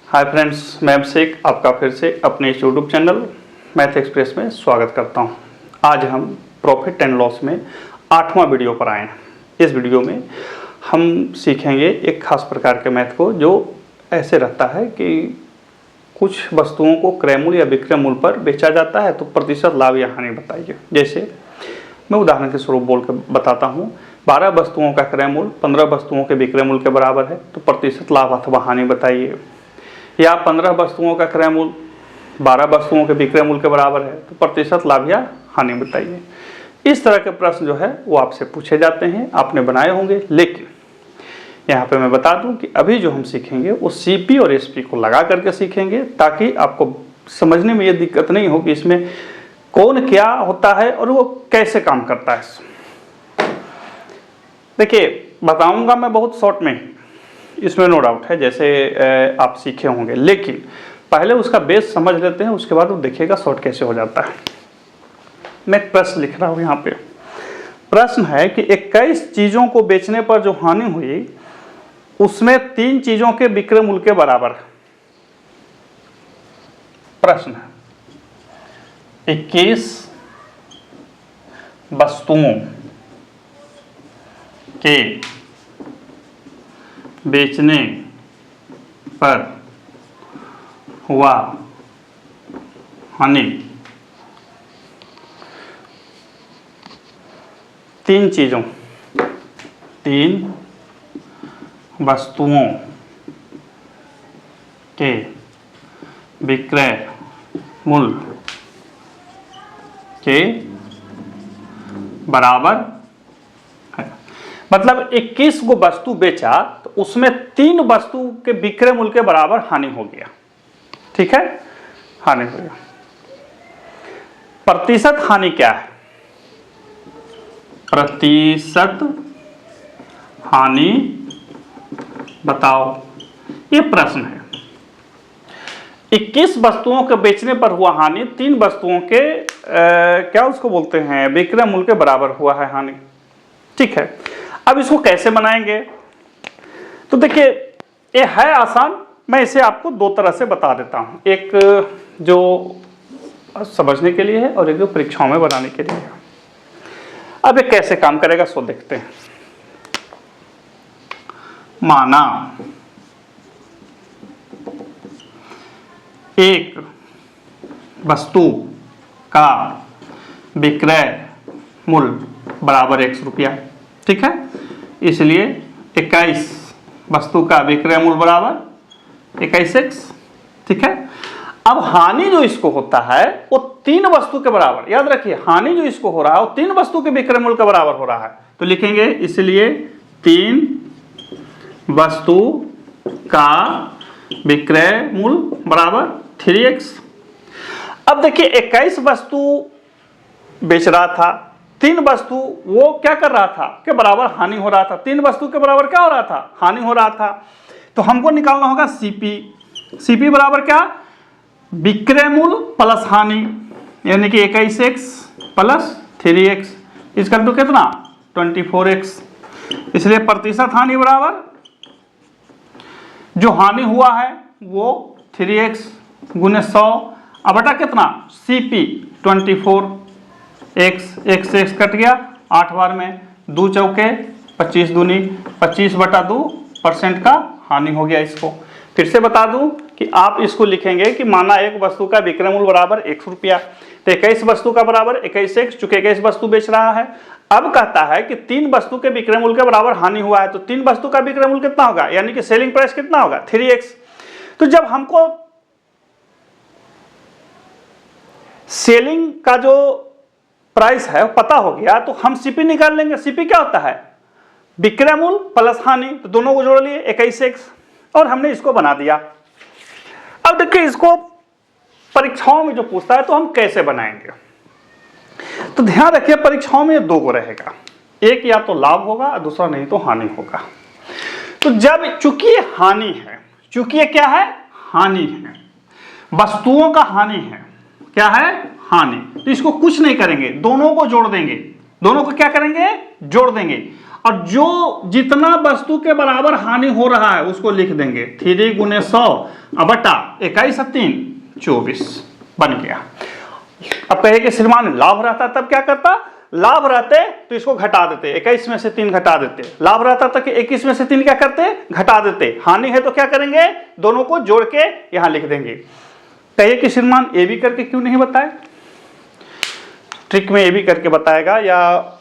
Hi friends, मैं अभिषेक आपका फिर से अपने इस यूट्यूब चैनल मैथ एक्सप्रेस में स्वागत करता हूं। आज हम प्रॉफिट एंड लॉस में 8वां वीडियो पर आए हैं। इस वीडियो में हम सीखेंगे एक खास प्रकार के मैथ को जो ऐसे रहता है कि कुछ वस्तुओं को क्रय मूल्य या विक्रय मूल्य पर बेचा जाता है तो प्रतिशत लाभ या हानि बताइए। जैसे मैं उदाहरण के स्वरूप बोल कर बताता हूँ, 12 वस्तुओं का क्रय मूल्य 15 वस्तुओं के विक्रय मूल्य के बराबर है तो प्रतिशत लाभ अथवा हानि बताइए। या 15 वस्तुओं का क्रय मूल्य 12 वस्तुओं के विक्रय मूल्य के बराबर है तो प्रतिशत लाभ या हानि बताइए। इस तरह के प्रश्न जो है वो आपसे पूछे जाते हैं, आपने बनाए होंगे। लेकिन यहाँ पे मैं बता दूं कि अभी जो हम सीखेंगे वो सीपी और एसपी को लगा करके सीखेंगे, ताकि आपको समझने में ये दिक्कत नहीं हो कि इसमें कौन क्या होता है और वो कैसे काम करता है। देखिए, बताऊंगा मैं बहुत शॉर्ट में, इसमें नो डाउट है, जैसे आप सीखे होंगे, लेकिन पहले उसका बेस समझ लेते हैं, उसके बाद वो देखिएगा शॉर्ट कैसे हो जाता है। मैं एक प्रश्न लिख रहा हूं यहाँ पे। प्रश्न है कि 21 चीजों को बेचने पर जो हानि हुई उसमें 3 चीजों के विक्रय मूल्य के बराबर है। प्रश्न है 21 वस्तुओं के बेचने पर हुआ हानि 3 वस्तुओं के विक्रय मूल्य के बराबर है। मतलब 21 को वस्तु बेचा तो उसमें 3 वस्तु के विक्रय मूल्य के बराबर हानि हो गया। ठीक है, हानि हो गया। प्रतिशत हानि क्या है? प्रतिशत हानि बताओ, ये प्रश्न है। 21 वस्तुओं के बेचने पर हुआ हानि 3 वस्तुओं के क्या उसको बोलते हैं, विक्रय मूल्य के बराबर हुआ है हानि। ठीक है, अब इसको कैसे बनाएंगे? तो देखिए, ये है आसान, मैं इसे आपको 2 तरह से बता देता हूं। एक जो समझने के लिए है और एक जो परीक्षाओं में बनाने के लिए है। अब ये कैसे काम करेगा सो देखते हैं। माना एक वस्तु का विक्रय मूल्य बराबर 100 रुपया। ठीक है, इसलिए 21 वस्तु का विक्रय मूल्य बराबर 21x। ठीक है, अब हानि जो इसको होता है वो 3 वस्तु के बराबर, याद रखिए हानि जो इसको हो रहा है वो 3 वस्तु के विक्रय मूल्य के बराबर हो रहा है। तो लिखेंगे इसलिए 3 वस्तु का विक्रय मूल्य बराबर 3x। अब देखिए 21 वस्तु बेच रहा था, 3 वस्तु वो क्या कर रहा था के बराबर हानि हो रहा था। 3 वस्तु के बराबर क्या हो रहा था? हानि हो रहा था। तो हमको निकालना होगा सीपी। सीपी बराबर क्या? विक्रय मूल्य प्लस हानि, यानी कि 21x प्लस 3x इसका तो कितना 24x। इसलिए प्रतिशत हानि बराबर जो हानि हुआ है वो 3x गुने 100 अब बटा कितना सीपी 24x, x से x कट गया 8 बार में, 2 चौके 25 दूनी 25/2% का हानि हो गया। इसको फिर से बता दूं कि आप इसको लिखेंगे कि माना एक वस्तु का विक्रय मूल्य बराबर 100 रुपया, तो 21 वस्तु का बराबर 21x, चूंकि 21 वस्तु बेच रहा है। अब कहता है कि 3 वस्तु के विक्रय मूल्य के बराबर हानि हुआ है, तो 3 वस्तु का विक्रय मूल्य कितना होगा, यानी कि सेलिंग प्राइस कितना होगा 3x। तो जब हमको सेलिंग का जो प्राइस है पता हो गया तो हम सीपी निकाल लेंगे। सीपी क्या होता है? विक्रय मूल्य प्लस हानि, तो दोनों को जोड़ लिए 21x और हमने इसको बना दिया। अब देखिए इसको परीक्षाओं में जो पूछता है तो हम कैसे बनाएंगे। तो ध्यान रखिए परीक्षाओं में 2 को रहेगा, एक या तो लाभ होगा, दूसरा नहीं तो हानि होगा। तो जब चूंकि ये हानि है, चूंकि ये क्या है हानि है, वस्तुओं का हानि है, क्या है हानि, तो इसको कुछ नहीं करेंगे, दोनों को जोड़ देंगे। दोनों को क्या करेंगे, जोड़ देंगे, और जो जितना वस्तु के बराबर हानि हो रहा है उसको लिख देंगे 3 गुने 100 बटा 21 और 3 24 बन गया। अब कहे कि श्रीमान लाभ रहता तब क्या करता, लाभ रहते तो इसको घटा देते, 21 में से 3 घटा देते, लाभ रहता तो कि 21 में से 3 क्या करते, घटा देते, हानि है तो क्या करेंगे, दोनों को जोड़ के यहां लिख देंगे। कहिए कि श्रीमान ए बी करके क्यों नहीं बताए, ट्रिक में ए बी करके बताएगा या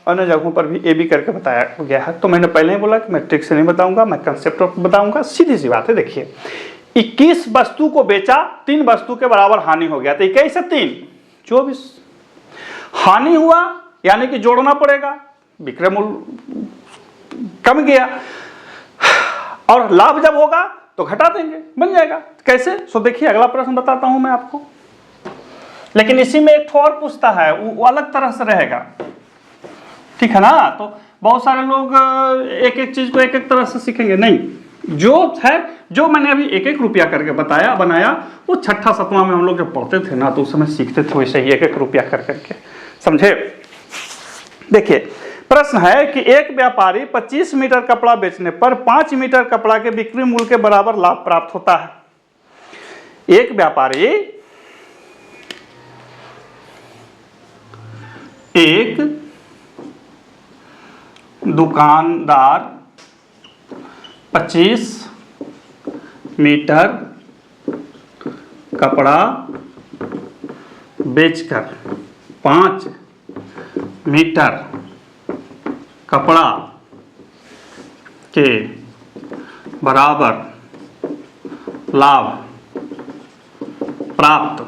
अन्य जगहों पर भी ए बी करके बताया गया है। तो मैंने पहले ही बोला कि मैं ट्रिक से नहीं बताऊंगा, मैं कंसेप्ट बताऊंगा। सीधी सी बात है, देखिए 21 वस्तु को बेचा, 3 वस्तु के बराबर हानि हो गया, तो 21 से 3 24 हानि हुआ, यानी कि जोड़ना पड़ेगा, विक्रय मूल्य कम गया, और लाभ जब होगा तो घटा देंगे, बन जाएगा। कैसे, सो देखिए अगला प्रश्न बताता हूं मैं आपको, लेकिन इसी में एक और पूछता है, वो अलग तरह से रहेगा, ठीक है ना। तो बहुत सारे लोग एक एक चीज को एक एक तरह से सीखेंगे, नहीं, जो है, जो मैंने अभी 1-1 रुपया करके बताया बनाया, वो 6ठा 7वां में हम लोग जब पढ़ते थे ना, तो उस समय सीखते थे वैसे ही 1-1 रुपया कर करके, समझे। देखिए प्रश्न है कि एक व्यापारी 25 मीटर कपड़ा बेचने पर 5 मीटर कपड़ा के बिक्री मूल्य के बराबर लाभ प्राप्त होता है। एक व्यापारी एक दुकानदार 25 मीटर कपड़ा बेचकर 5 मीटर कपड़ा के बराबर लाभ प्राप्त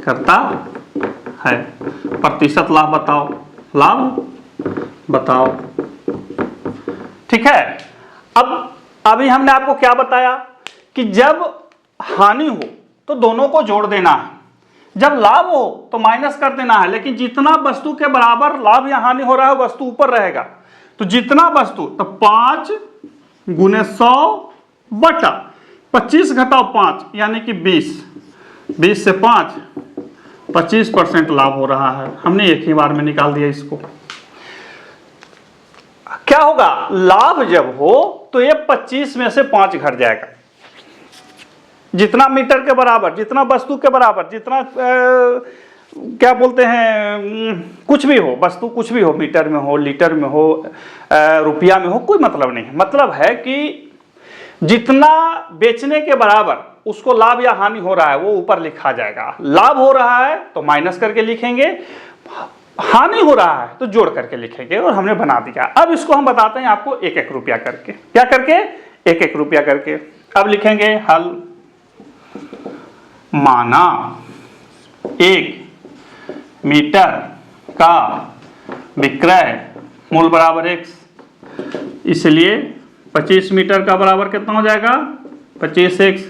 करता है। प्रतिशत लाभ बताओ, लाभ बताओ, ठीक है। अब अभी हमने आपको क्या बताया कि जब हानि हो तो दोनों को जोड़ देना है, जब लाभ हो तो माइनस कर देना है, लेकिन जितना वस्तु के बराबर लाभ या हानि हो रहा है वस्तु ऊपर रहेगा। तो जितना वस्तु, तो 5 गुने 100 बटा 25 घटाओ 5 यानी कि 20, 20 से 5 25% लाभ हो रहा है। हमने एक ही बार में निकाल दिया इसको। क्या होगा, लाभ जब हो तो ये 25 में से 5 घट जाएगा, जितना मीटर के बराबर, जितना वस्तु के बराबर, जितना क्या बोलते हैं, कुछ भी हो वस्तु, कुछ भी हो, मीटर में हो, लीटर में हो, रुपया में हो, कोई मतलब नहीं है। मतलब है कि जितना बेचने के बराबर उसको लाभ या हानि हो रहा है वो ऊपर लिखा जाएगा। लाभ हो रहा है तो माइनस करके लिखेंगे, हानि हो रहा है तो जोड़ करके लिखेंगे, और हमने बना दिया। अब इसको हम बताते हैं आपको 1-1 रुपया करके, क्या करके, 1-1 रुपया करके। अब लिखेंगे हल, माना 1 मीटर का विक्रय मूल्य बराबर x, इसलिए 25 मीटर का बराबर कितना हो जाएगा, 25x,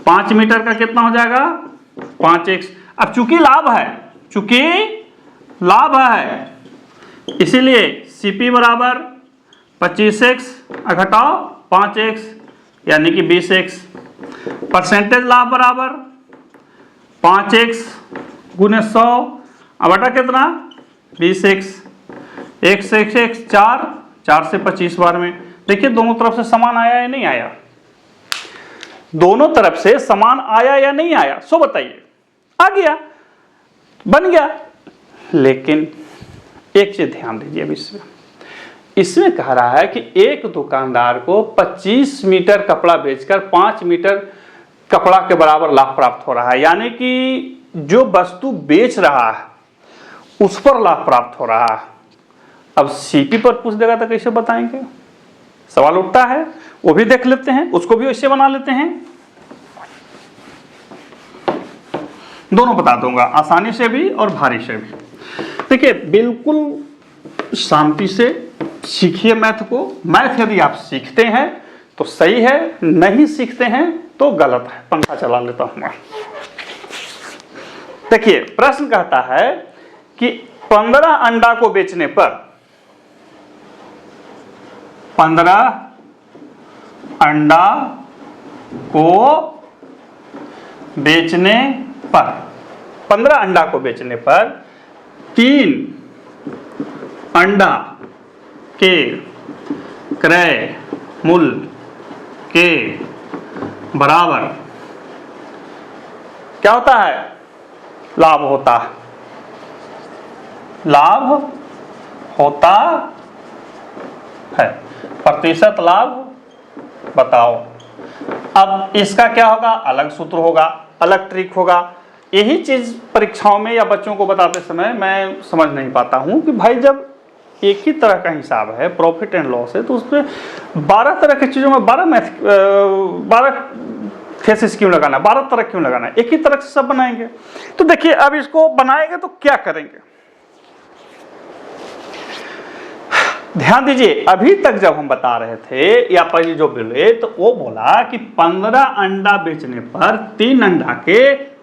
5 मीटर का कितना हो जाएगा, 5x। अब चूंकि लाभ है, चूंकि लाभ है, इसीलिए CP बराबर 25x घटाओ 5x यानी कि 20x, परसेंटेज लाभ बराबर 5x गुने 100 बटा कितना 20x, x x x 4, 4 से 25 बार में। देखिए दोनों तरफ से समान आया या नहीं आया, दोनों तरफ से समान आया या नहीं आया, सो बताइए। आ गया, बन गया। लेकिन एक चीज ध्यान दीजिए, अब इसमें कह रहा है कि एक दुकानदार को 25 मीटर कपड़ा बेचकर 5 मीटर कपड़ा के बराबर लाभ प्राप्त हो रहा है, यानी कि जो वस्तु बेच रहा है उस पर लाभ प्राप्त हो रहा है। अब सीपी पर पूछ देगा तो कैसे बताएंगे, सवाल उठता है, वो भी देख लेते हैं, उसको भी वैसे बना लेते हैं। दोनों बता दूंगा, आसानी से भी और भारी से भी। देखिए बिल्कुल शांति से सीखिए मैथ को। मैथ यदि आप सीखते हैं तो सही है, नहीं सीखते हैं तो गलत है। पंखा चला लेता हूं मैं। देखिए प्रश्न कहता है कि 15 अंडा को बेचने पर, 15 अंडा को बेचने पर, 15 अंडा को बेचने पर 3 अंडा के क्रय मूल्य के बराबर क्या होता है? लाभ होता है। लाभ होता है। प्रतिशत लाभ बताओ। अब इसका क्या होगा? अलग सूत्र होगा, अलग ट्रिक होगा। यही चीज परीक्षाओं में या बच्चों को बताते समय मैं समझ नहीं पाता हूं कि भाई जब एक ही तरह का हिसाब है, प्रॉफिट एंड लॉस है, तो उसमें 12 तरह की चीजों में 12 फेसिस क्यों लगाना, 12 तरह क्यों लगाना? एक ही तरह से सब बनाएंगे। तो देखिए अब इसको बनाएंगे तो क्या करेंगे, ध्यान दीजिए। अभी तक जब हम बता रहे थे या पहले जो बोले तो वो बोला कि 15 अंडा बेचने पर 3 अंडा के,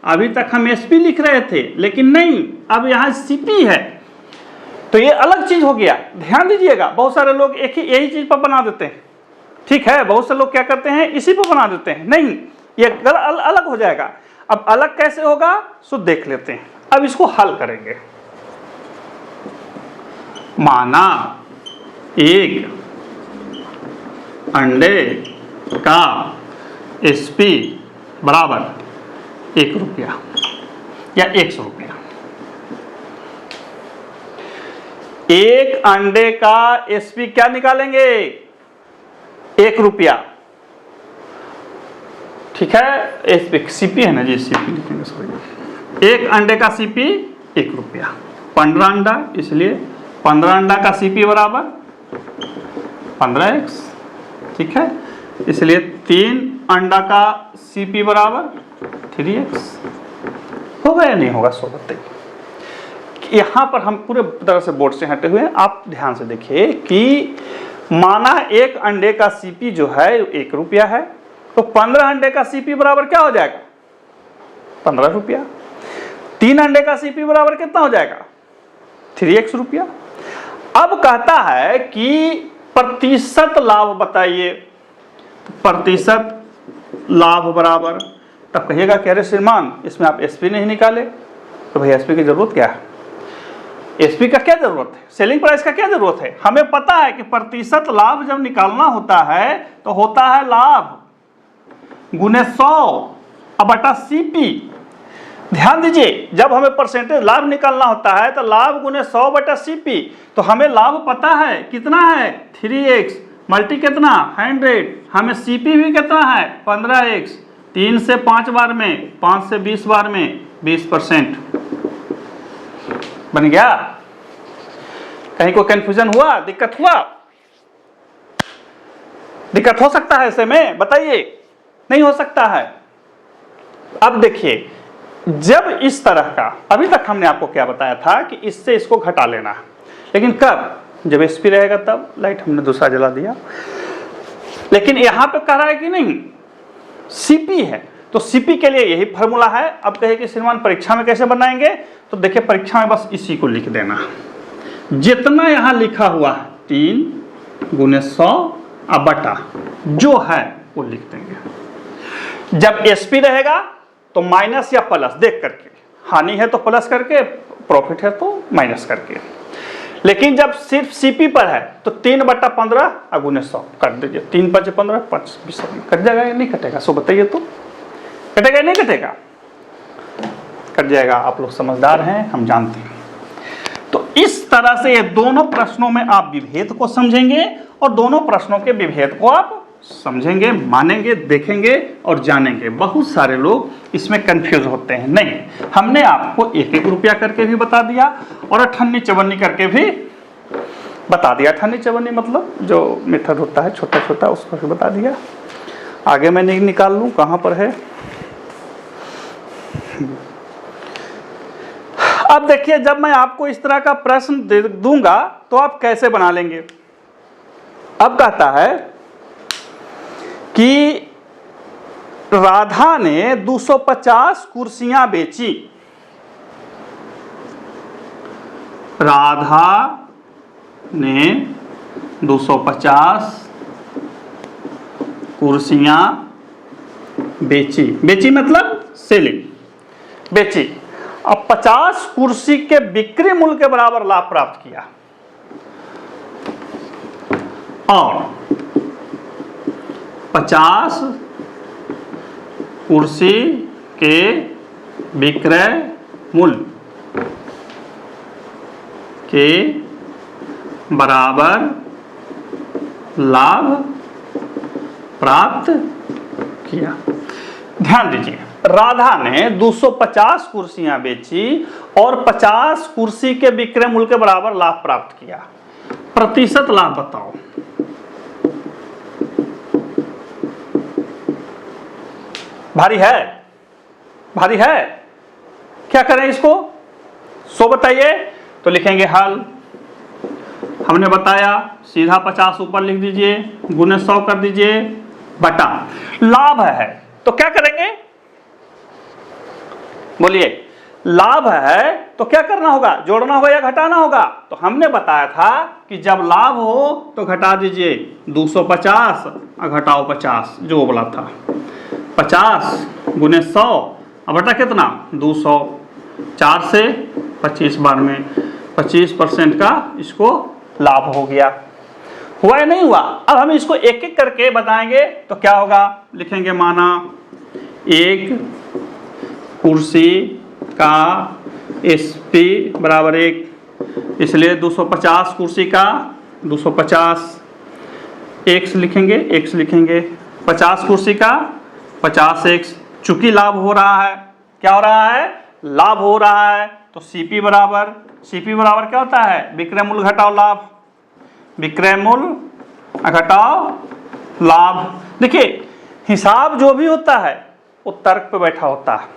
अभी तक हम एसपी लिख रहे थे, लेकिन नहीं, अब यहां सीपी है, तो ये अलग चीज हो गया। ध्यान दीजिएगा, बहुत सारे लोग एक ही यही चीज पर बना देते हैं, ठीक है। बहुत से लोग क्या करते हैं, इसी पर बना देते हैं। नहीं, ये अलग हो जाएगा। अब अलग कैसे होगा सो देख लेते हैं। अब इसको हल करेंगे। माना एक अंडे का एसपी बराबर 1 रुपया या 100 रुपया। एक अंडे का एसपी क्या निकालेंगे? 1 रुपया, ठीक है। एसपी सीपी है ना जी, सीपी लिखेंगे सॉरी। एक अंडे का सीपी 1 रुपया, 15 अंडा, इसलिए 15 अंडा का सीपी बराबर 15x, ठीक है। इसलिए 3 अंडा का सीपी बराबर 3x। होगा या नहीं होगा? सो बताइए। यहां पर हम पूरे तरह से बोर्ड से हटे हुए हैं, आप ध्यान से देखिए कि माना एक अंडे का सीपी जो है 1 रुपया है, तो 15 अंडे का सीपी बराबर क्या हो जाएगा? 15 रुपया। 3 अंडे का सीपी बराबर कितना हो जाएगा? 3x रुपया। अब कहता है कि प्रतिशत लाभ बताइए। तो प्रतिशत लाभ बराबर, तब कहिएगा कि अरे श्रीमान इसमें आप एसपी नहीं निकाले, तो भाई एसपी की जरूरत क्या है? एसपी का क्या जरूरत है? सेलिंग प्राइस का क्या जरूरत है? हमें पता है कि प्रतिशत लाभ जब निकालना होता है तो होता है लाभ गुने 100 बटा सीपी। ध्यान दीजिए, जब हमें परसेंटेज लाभ निकालना होता है तो लाभ गुने 100 बटा सीपी। तो हमें लाभ पता है कितना है? 3x मल्टी कितना? 100। हमें सीपी भी कितना है? 15x। 3 से 5 बार में, 5 से 20 बार में 20% बन गया। कहीं कोई कंफ्यूजन हुआ, दिक्कत हुआ? दिक्कत हो सकता है ऐसे में? बताइए। नहीं हो सकता है। अब देखिए, जब इस तरह का, अभी तक हमने आपको क्या बताया था कि इससे इसको घटा लेना है, लेकिन कब? जब एसपी रहेगा तब। लाइट हमने दूसरा जला दिया, लेकिन यहां पे कह रहा है कि नहीं सीपी है, तो सीपी के लिए यही फॉर्मूला है। अब कहे कि श्रीमान परीक्षा में कैसे बनाएंगे? तो देखिए परीक्षा में बस इसी को लिख देना, जितना यहां लिखा हुआ है 3 गुने 100 बटा जो है वो लिख देंगे। जब एसपी रहेगा तो माइनस या प्लस देख करके, हानि है तो प्लस करके, प्रॉफिट है तो माइनस करके। लेकिन जब सिर्फ सीपी पर है तो 3 बटा 15 गुने 100 काट दीजिए। 3 5 15 5 20 कट जाएगा या नहीं कटेगा? सो बताइए तो, कटेगा या नहीं कटेगा? कट जाएगा। आप लोग समझदार हैं, हम जानते हैं। तो इस तरह से ये दोनों प्रश्नों में आप विभेद को समझेंगे और दोनों प्रश्नों के विभेद को आप समझेंगे, मानेंगे, देखेंगे और जानेंगे। बहुत सारे लोग इसमें कंफ्यूज होते हैं। नहीं, हमने आपको 1-1 रुपया करके भी बता दिया और 58-54 करके भी बता दिया। 58-54 मतलब जो मेथड होता है छोटा छोटा, उसको भी बता दिया। आगे मैं नहीं निकाल लूँ, कहाँ पर है? अब देखिए, जब मैं आपको इस तरह का प्रश्न दे दूंगा तो आप कैसे बना लेंगे? अब कहता है कि राधा ने 250 कुर्सियां बेची। राधा ने 250 कुर्सियां बेची। बेची मतलब सेलिंग, बेची। अब 50 कुर्सी के बिक्री मूल्य के बराबर लाभ प्राप्त किया। और 50 कुर्सी के विक्रय मूल्य के बराबर लाभ प्राप्त किया। ध्यान दीजिए, राधा ने 250 कुर्सियां बेची और 50 कुर्सी के विक्रय मूल्य के बराबर लाभ प्राप्त किया। प्रतिशत लाभ बताओ। भारी है, भारी है। क्या करें इसको? 100 बताइए तो लिखेंगे हल। हमने बताया सीधा 50 ऊपर लिख दीजिए, गुने 100 कर दीजिए, बटा लाभ है तो क्या करेंगे? बोलिए, लाभ है तो क्या करना होगा? जोड़ना होगा या घटाना होगा? तो हमने बताया था कि जब लाभ हो तो घटा दीजिए 250 और घटाओ 50, जो बोला था 50 गुने 100 और बटा कितना? 200। 4 से 25 बार में 25% का इसको लाभ हो गया। हुआ या नहीं हुआ? अब हम इसको एक एक करके बताएंगे तो क्या होगा? लिखेंगे माना एक कुर्सी का SP बराबर 1, इसलिए 250 कुर्सी का 250 x लिखेंगे, x लिखेंगे, 50 कुर्सी का 50x। चूंकि लाभ हो रहा है, क्या हो रहा है? लाभ हो रहा है, तो CP बराबर क्या होता है? विक्रय मूल्य घटाओ लाभ, विक्रय मूल्य घटाओ लाभ। देखिए, हिसाब जो भी होता है वो तर्क पे बैठा होता है,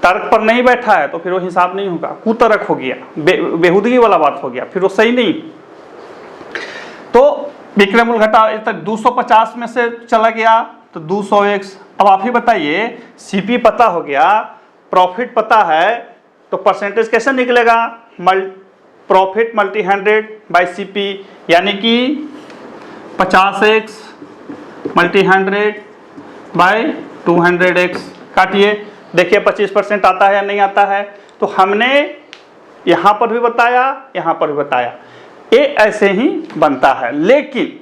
तर्क पर नहीं बैठा है तो फिर वो हिसाब नहीं होगा, कुतर्क हो गया, बेहुदगी वाला बात हो गया, फिर वो सही नहीं। तो विक्रय मूल्य घटाओ, 250 में से चला गया तो 200x। अब आप ही बताइए, CP पता हो गया, प्रॉफिट पता है, तो परसेंटेज कैसे निकलेगा? प्रॉफिट मल्टी 100 बाई CP, यानी कि 50x मल्टी 100 बाई 200x। काटिए, देखिए 25% आता है या नहीं आता है। तो हमने यहां पर भी बताया, यहां पर भी बताया, ये ऐसे ही बनता है। लेकिन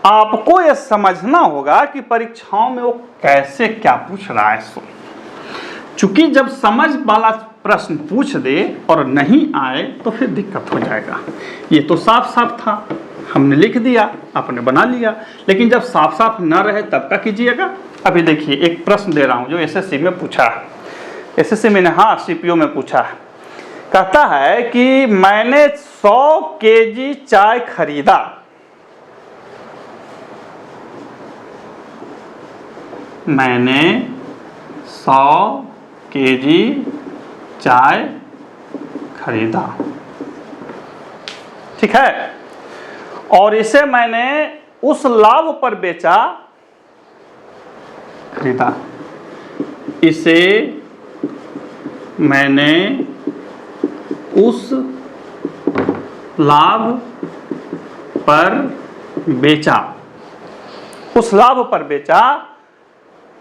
आपको यह समझना होगा कि परीक्षाओं में वो कैसे क्या पूछ रहा है। चूंकि जब समझ वाला प्रश्न पूछ दे और नहीं आए तो फिर दिक्कत हो जाएगा। ये तो साफ साफ था, हमने लिख दिया, आपने बना लिया, लेकिन जब साफ साफ न रहे तब क्या कीजिएगा? अभी देखिए, एक प्रश्न दे रहा हूं जो SSC में पूछा है, SSC में, हाँ CPO में पूछा है। कहता है कि मैंने 100 kg चाय खरीदा, मैंने 100 kg चाय खरीदा, ठीक है, और इसे मैंने उस लाभ पर बेचा, खरीदा, इसे मैंने उस लाभ पर बेचा, उस लाभ पर बेचा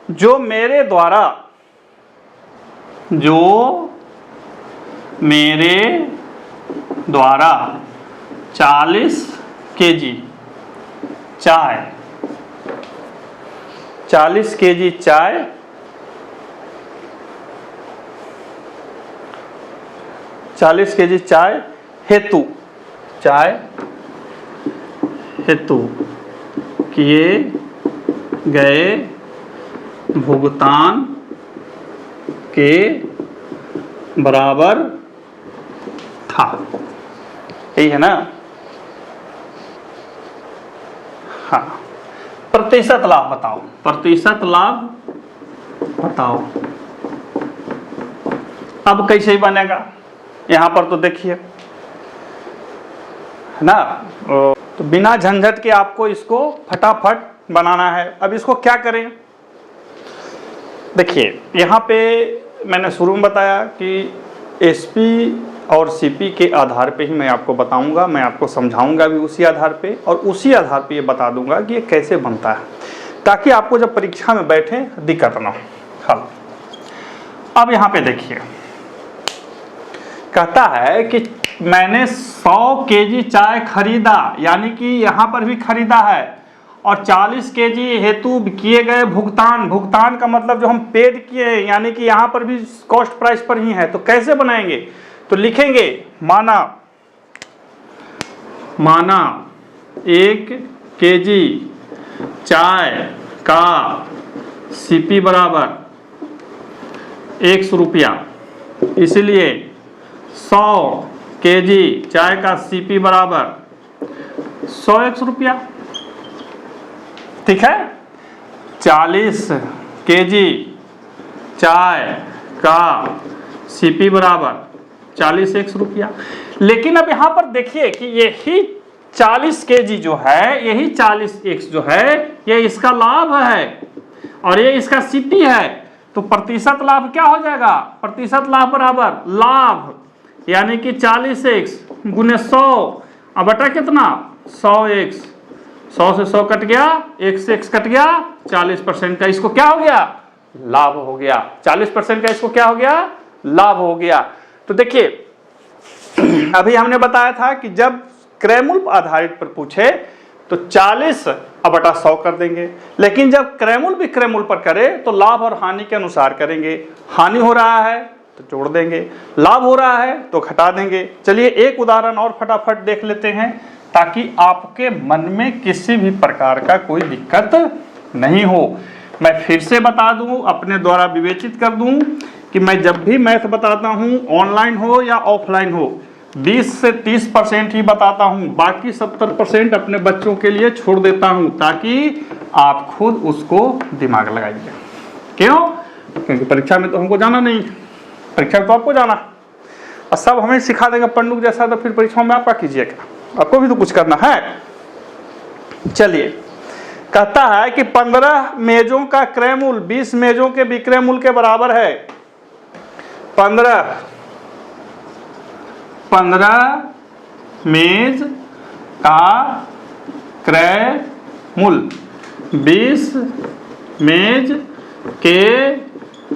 जो मेरे द्वारा 40 kg चाय, 40 kg चाय हेतु, किए गए भुगतान के बराबर था। यही है ना? हाँ, प्रतिशत लाभ बताओ, प्रतिशत लाभ बताओ। अब कैसे ही बनेगा? यहां पर तो देखिए, है ना, तो बिना झंझट के आपको इसको फटाफट बनाना है। अब इसको क्या करें? देखिए, यहाँ पे मैंने शुरू में बताया कि SP और CP के आधार पे ही मैं आपको बताऊंगा, मैं आपको समझाऊंगा भी उसी आधार पे, और उसी आधार पे ये बता दूंगा कि ये कैसे बनता है, ताकि आपको जब परीक्षा में बैठे दिक्कत ना हो। हाँ, अब यहाँ पे देखिए, कहता है कि मैंने 100 केजी चाय खरीदा, यानी कि यहाँ पर भी खरीदा है, और 40 केजी हेतु किए गए भुगतान, भुगतान का मतलब जो हम पेड किए हैं, यानी कि यहाँ पर भी कॉस्ट प्राइस पर ही है। तो कैसे बनाएंगे? तो लिखेंगे माना 1 केजी चाय का सीपी बराबर 100 रुपया, इसलिए 100 केजी चाय का सीपी बराबर 100 रुपया। ठीक है, 40 केजी चाय का सीपी बराबर 40 रुपया। लेकिन अब यहां पर देखिए कि यही 40 केजी जो है, यही 40 जो है, ये इसका लाभ है और ये इसका सीपी है। तो प्रतिशत लाभ क्या हो जाएगा? प्रतिशत लाभ बराबर लाभ, यानी कि 40x गुने 100 अब बटा कितना? 100x। 100 से 100 कट गया, 1 से x कट गया, 40% का इसको क्या हो गया? लाभ हो गया। 40% का इसको क्या हो गया? लाभ हो गया। तो देखिए अभी हमने बताया था कि जब क्रयमूल्य आधारित पर पूछे तो 40 बटा 100 कर देंगे, लेकिन जब क्रयमूल्य विक्रयमूल्य पर करें तो लाभ और हानि के अनुसार करेंगे। हानि हो रहा है तो जोड़ देंगे, लाभ हो रहा है तो घटा देंगे। चलिए एक उदाहरण और फटाफट देख लेते हैं ताकि आपके मन में किसी भी प्रकार का कोई दिक्कत नहीं हो। मैं फिर से बता दूं, अपने द्वारा विवेचित कर दूं कि मैं जब भी मैथ बताता हूं, ऑनलाइन हो या ऑफलाइन हो, 20 से 30% ही बताता हूं, बाकी 70% अपने बच्चों के लिए छोड़ देता हूं ताकि आप खुद उसको दिमाग लगाइए। क्यों? क्योंकि परीक्षा में तो हमको जाना नहीं, परीक्षा में तो आपको जाना, और सब हमें सिखा देगा पंडुक जैसा, तो फिर परीक्षाओं में आपका कीजिएगा, आपको भी तो कुछ करना है। चलिए, कहता है कि 15 मेजों का क्रय मूल्य 20 मेजों के विक्रय मूल्य के बराबर है। 15 मेज का क्रय मूल्य 20 मेज के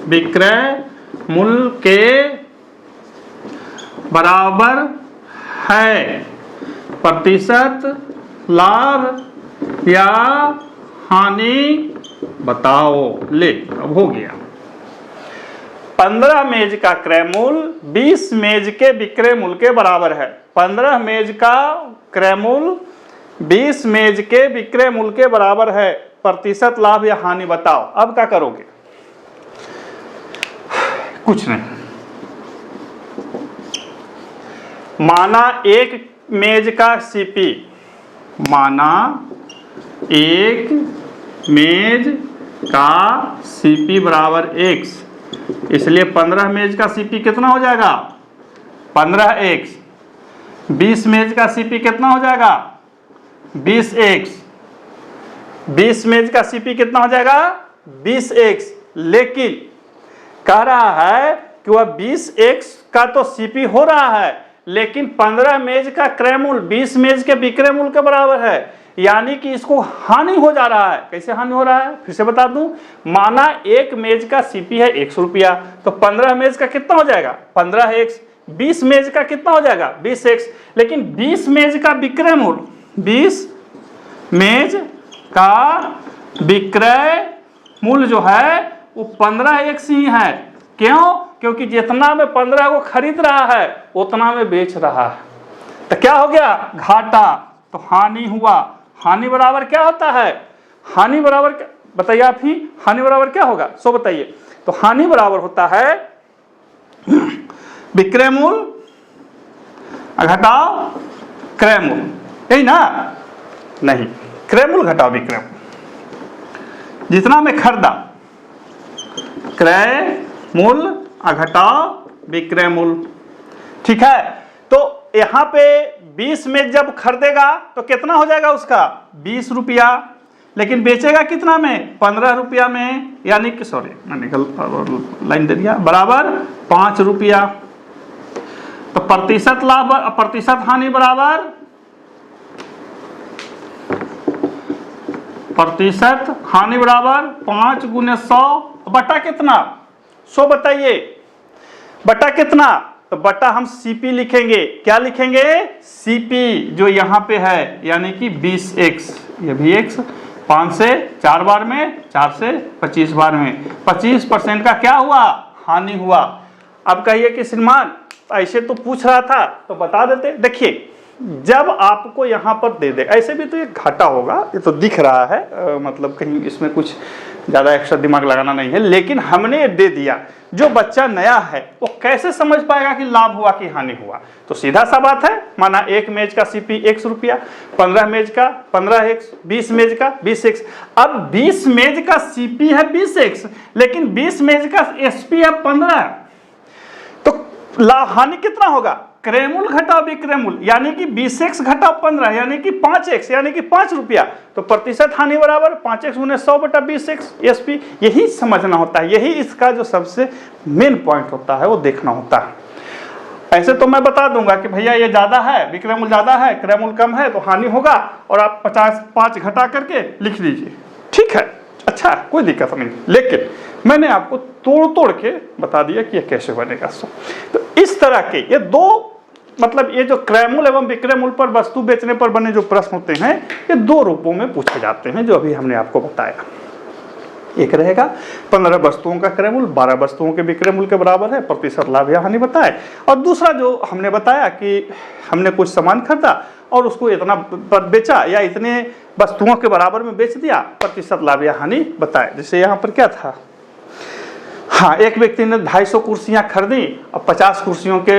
विक्रय मूल्य के बराबर है। प्रतिशत लाभ या हानि बताओ। ले, अब हो गया। 15 मेज का क्रय मूल्य 20 मेज के विक्रय मूल्य के बराबर है। 15 मेज का क्रय मूल्य 20 मेज के विक्रय मूल्य के बराबर है। प्रतिशत लाभ या हानि बताओ। अब क्या करोगे? कुछ नहीं, माना एक मेज का सीपी, माना एक मेज का सीपी बराबर x, इसलिए 15 मेज का सीपी कितना हो जाएगा? 15x। 20 मेज का सीपी कितना हो जाएगा? 20x। 20 मेज का सीपी कितना हो जाएगा? 20x। लेकिन कह रहा है कि वह 20x का तो सीपी हो रहा है, लेकिन 15 मेज का क्रय मूल्य 20 मेज के विक्रय मूल्य के बराबर है, यानी कि इसको हानि हो जा रहा है। कैसे हानि हो रहा है? फिर से बता दूं, माना एक मेज का सीपी है 100 रुपया, तो 15 मेज का कितना हो जाएगा? 15x। 20 मेज का कितना हो जाएगा? 20x। लेकिन 20 मेज का विक्रय मूल्य, 20 मेज का विक्रय मूल्य जो है वो 15x ही है। क्यों? क्योंकि जितना में 15 को खरीद रहा है उतना में बेच रहा है। तो क्या हो गया? घाटा। तो हानि हुआ। हानि बराबर क्या होता है? हानि बराबर क्या बताइए आप ही? हानि बराबर क्या होगा? सो बताइए। तो हानि बराबर होता है विक्रय मूल्य घटाओ क्रय मूल्य, यही ना? नहीं, क्रय मूल्य घटाओ विक्रय मूल्य। जितना में खरीदा, क्रय मूल्य घटाओ विक्रय मूल्य। ठीक है, तो यहां पे 20 में जब खरीदेगा तो कितना हो जाएगा उसका? 20 रुपया। लेकिन बेचेगा कितना में? 15 रुपया में, यानी कि सॉरी मैंने लाइन दे दिया, बराबर 5 रुपया। तो प्रतिशत लाभ प्रतिशत हानि बराबर प्रतिशत हानि बराबर 5 गुने 100 बटा कितना? 100 बताइए, बटा कितना? तो बटा हम CP लिखेंगे। क्या लिखेंगे? CP जो यहाँ पे है, यानी कि 20x, ये भी x, 5 से 4 बार में, 4 से 25 बार में, 25% का क्या हुआ? हानि हुआ। अब कहिए कि श्रीमान ऐसे तो पूछ रहा था तो बता देते। देखिए, जब आपको यहाँ पर दे दे, ऐसे भी तो ये घाटा होगा, ये तो दिख रहा है, मतलब कहीं इसमें कुछ ज़्यादा एक्स्ट्रा दिमाग लगाना नहीं है, लेकिन हमने दे दिया। जो बच्चा नया है वो कैसे समझ पाएगा कि लाभ हुआ कि हानि हुआ? तो सीधा सा बात है, माना एक मेज का CP x रुपया, 15 मेज का 15x, 20 मेज का 20x। अब 20 मेज का CP है 20x, लेकिन 20 मेज का SP है 15, तो लाभ हानि कितना होगा? क्रयमूल घटाओ विक्रयमूल, यानी कि 20x घटाओ 15, यानी कि 5x, यानी कि 5 रुपया। तो प्रतिशत हानि बराबर 5x गुने 100 बटा 20x SP। यही समझना होता है, यही इसका जो सबसे मेन पॉइंट होता है वो देखना होता है। ऐसे तो मैं बता दूंगा कि भैया ये ज़्यादा है, विक्रयमूल ज़्यादा है, क्रयमूल कम है, तो हानि होगा, और आप 5 घटा करके लिख दीजिए, ठीक है, अच्छा, कोई दिक्कत नहीं। लेकिन मैंने आपको तोड़ के बता दिया कि ये कैसे बनेगा। तो इस तरह के ये दो, मतलब ये जो क्रयमूल एवं विक्रयमूल पर वस्तु बेचने पर बने जो प्रश्न होते हैं, ये 2 रूपों में पूछे जाते हैं, जो अभी हमने आपको बताया। एक रहेगा 15 वस्तुओं का क्रयमूल 12 वस्तुओं के विक्रयमूल के बराबर है, प्रतिशत लाभ या हानि बताए। और दूसरा जो हमने बताया कि हमने कुछ सामान खरीदा और उसको इतना पर बेचा या इतने वस्तुओं के बराबर में बेच दिया, प्रतिशत लाभ या हानि बताए। जैसे यहाँ पर क्या था, हाँ, एक व्यक्ति ने 250 कुर्सियां खरीदी और 50 कुर्सियों के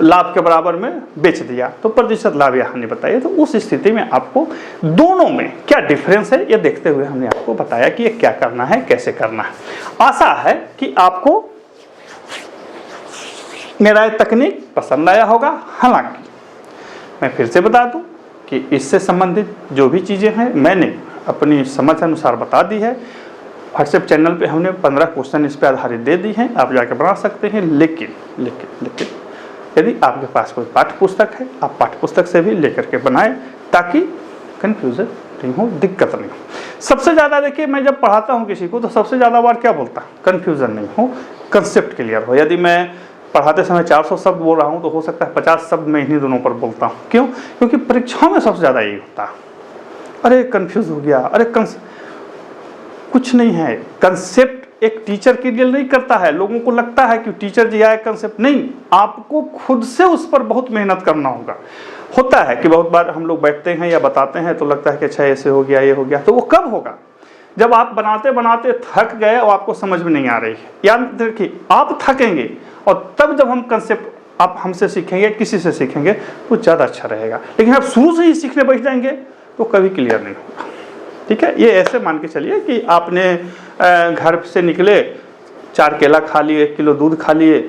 लाभ के बराबर में बेच दिया, तो प्रतिशत लाभ या हानि बताइए। तो उस स्थिति में आपको दोनों में क्या डिफरेंस है ये देखते हुए हमने आपको बताया कि ये क्या करना है, कैसे करना है। आशा है कि आपको मेरा ये तकनीक पसंद आया होगा। हालांकि मैं फिर से बता दूं कि इससे संबंधित जो भी चीज़ें हैं मैंने अपनी समझ अनुसार बता दी है। व्हाट्सएप चैनल पे हमने 15 क्वेश्चन इस पे आधारित दे दी हैं, आप जाकर बना सकते हैं। लेकिन यदि आपके पास कोई पाठ्य पुस्तक है, आप पाठ्य पुस्तक से भी लेकर के बनाएं, ताकि कन्फ्यूजन नहीं हो, दिक्कत नहीं हो। सबसे ज़्यादा देखिए, मैं जब पढ़ाता हूँ किसी को तो सबसे ज़्यादा बार क्या बोलता हूँ? कन्फ्यूजन नहीं हो, कंसेप्ट क्लियर हो। यदि मैं पढ़ाते समय 400 शब्द बोल रहा हूँ तो हो सकता है 50 शब्द मैं इन्हीं दोनों पर बोलता हूँ। क्यों? क्योंकि परीक्षाओं में सबसे ज़्यादा यही होता है, अरे कन्फ्यूज हो गया, अरे कुछ नहीं है। कंसेप्ट एक टीचर के लिए नहीं करता है। लोगों को लगता है कि टीचर जी आए, कंसेप्ट नहीं, आपको खुद से उस पर बहुत मेहनत करना होगा। होता है कि बहुत बार हम लोग बैठते हैं या बताते हैं तो लगता है कि अच्छा ऐसे हो गया, ये हो गया, तो वो कब होगा? जब आप बनाते बनाते थक गए और आपको समझ में नहीं आ रही है। याद रखिए, आप थकेंगे और तब जब हम कंसेप्ट आप हमसे सीखेंगे, किसी से सीखेंगे, तो ज़्यादा अच्छा रहेगा। लेकिन आप शुरू से ही सीखने बैठ जाएंगे तो कभी क्लियर नहीं होगा, ठीक है। ये ऐसे मान के चलिए कि आपने घर से निकले, 4 केला खा लिए, 1 किलो दूध खा लिए,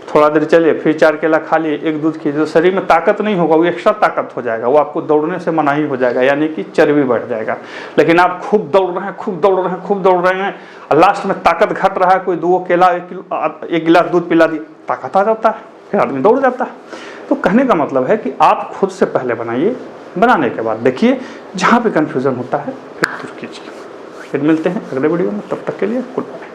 थोड़ा देर चले, फिर 4 केला खा लिए, 1 दूध खी, तो शरीर में ताकत नहीं होगा, वो एक्स्ट्रा ताकत हो जाएगा, वो आपको दौड़ने से मनाही हो जाएगा, यानी कि चर्बी बढ़ जाएगा। लेकिन आप खूब दौड़ रहे हैं, खूब दौड़ रहे हैं, खूब दौड़ रहे हैं, और लास्ट में ताकत घट रहा है, कोई 2 केला 1 गिलास दूध पिला दी, ताकत आ जाता है, फिर आदमी दौड़ जाता है। तो कहने का मतलब है कि आप खुद से पहले बनाइए, बनाने के बाद देखिए जहाँ पे कन्फ्यूज़न होता है फिर दूर कीजिए। फिर मिलते हैं अगले वीडियो में, तब तक के लिए गुड बाय।